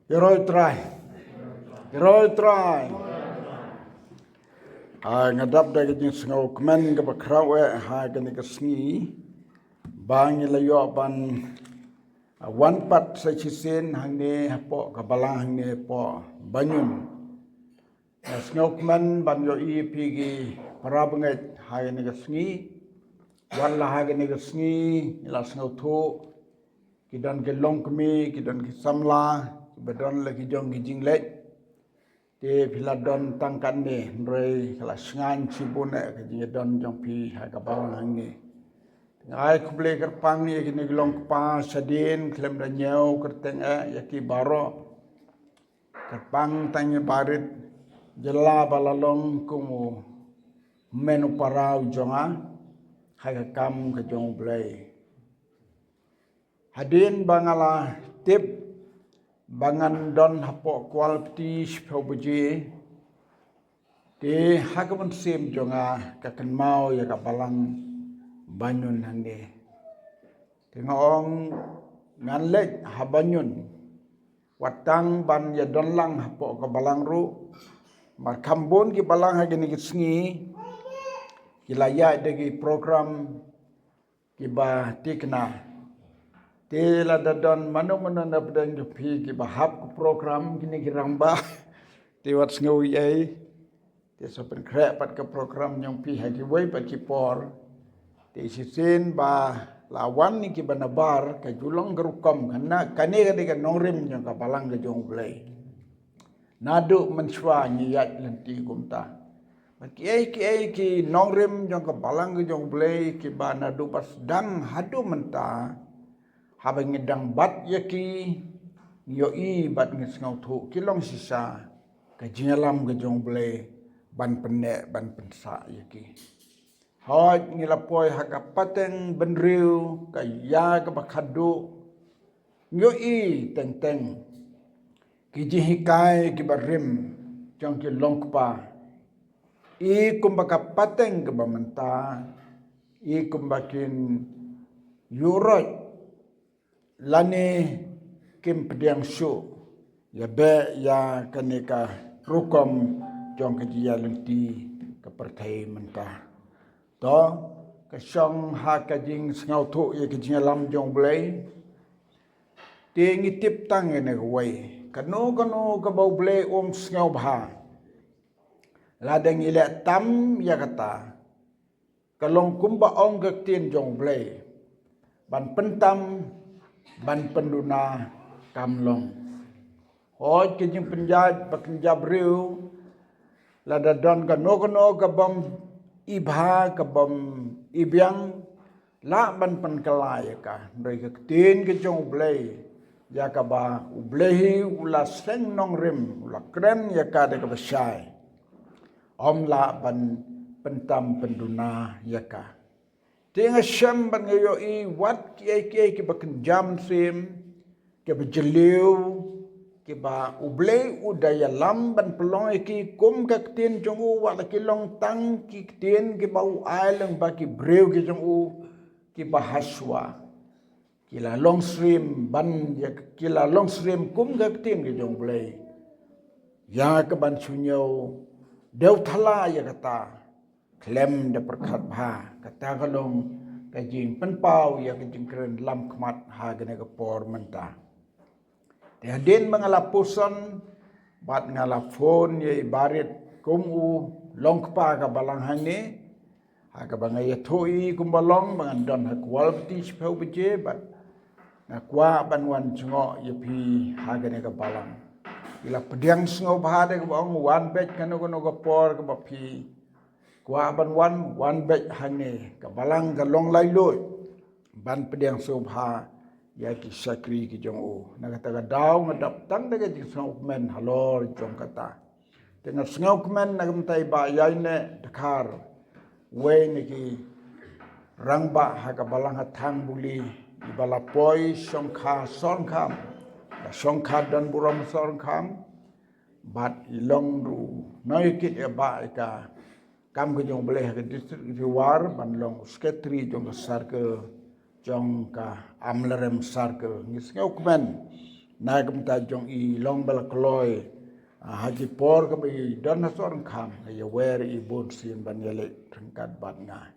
Heroi try. Heroi try. Ngadap da gajing sengau kemen ke bakrawe gani ke sengi. Bang layo ban wan pat sa chisin hangne po kabalang hangne po banyun. Sengau kemen ban yo pigi para banget gani ke sengi. Wan lah gani ke sengi ila sengau tu kidan ke long kemi kidan ke samla bedon lagi jong gijing lek te piladon tangkan ni rei kala sengan cibune ke don jong pi ha ka bawang hangi ngai kuble kerpang ni kini long pa sadin klem da nyau kerteng ya ki baro kerpang tanya barit jela balalong kumu menu parau jonga ha ka kam ke jong blai hadin bangala tip bangan don hapo quality spobuji te hagaman sim jonga kakan mau ya kapalang banyun hande tengong nganlek habanyun watang ban ya don lang hapo kabalang ru markambon ki balang hagini kisngi kilaya degi program kiba tikna tela dadon mano-mano na pedang jupi ki bahap ku program kini kiramba te wat ngau yai te sopen krek pat ke program yang pi hagi wei pat ki por te sisin ba lawan ni ki banabar ka julong gerukom kana kane ka nongrim yang ka palang ke jong blai nadu menswa nyat lenti kumta ki nongrim yang ka palang ke jong blai ki ba nadu pas dang hadu menta habang ngedang bat yaki yoi bat ngesngau thu kilong sisa ka jingalam ke jong blai ban penek ban pensa yaki hoj ngilapoi haka pateng benriu ka ya ka bakhadu yoi teng ki jihikai ki barim jong ki longpa I kumbaka pateng ke bamenta I kumbakin yuroj lani kim pediang su ya be ya kanika rukom jong kejia lenti ke pertai mentah to ke song ha kajing sengau tu ya kejia lam jong blai ti ngitip tang ne wei kanu ke bau blai sengau bha ladang ile tam ya kata kalong kumba ong ke tin jong blai ban pentam ban penduna kamlong hoj kijing penjat pakin jabriu lada don kano kabam ibha kabam ibyang la ban penkelai ka ndai ke tin ke jong blai ya ka ba ublehi ula seng nong rim ula kren ya ka de ka besai om la ban pentam penduna ya ka Tinga syam ban ngayo wat ki bakin jam sim ke bejeliu ke ba ublei udaya lam ban pelong ki kum ka tin jongu wa ki long tang ki tin ke ba u ailang ba ki breu ki jongu ki ba haswa kila long stream ban ya kila long stream kum ka tin ki jong blei ya ke ban sunyo deu thala ya kata klem de perkat bha kata kalong kajing penpau ya kajing keren lam kemat ha gene ke por menta te hadin mangalapusan bat ngalafon ye barit kumu long kpa ka balang hane ha ka bangai thoi kumbalong mangandon ha quality speu beje bat na kwa banwan chngo ye pi ha gene ke balang ila pediang sngo bha de bang wan bet kanu ke por ke ba pi Kwa ban wan bet hane ka balang ka long lai loi ban pediang subha ya ki sakri ki jong o na kata ka daw ngadap tang daga ji sngau men halor jong kata tengah sngau men na gamtai ba yai ne dakar we ni ki rangba ha ka balang ha thang buli di balapoi songkha songkham songkha dan buram songkham bat ilong ru noi kit ya ba ka kam ke jong boleh ke distrik Riwar banlong sketri jong sar ke jong ka amlerem sar ke ngisngau kmen na gam ta jong I long bala kloi haji por gam I don na sorang kham ya wer I bon sin ban yele tringkat bat nga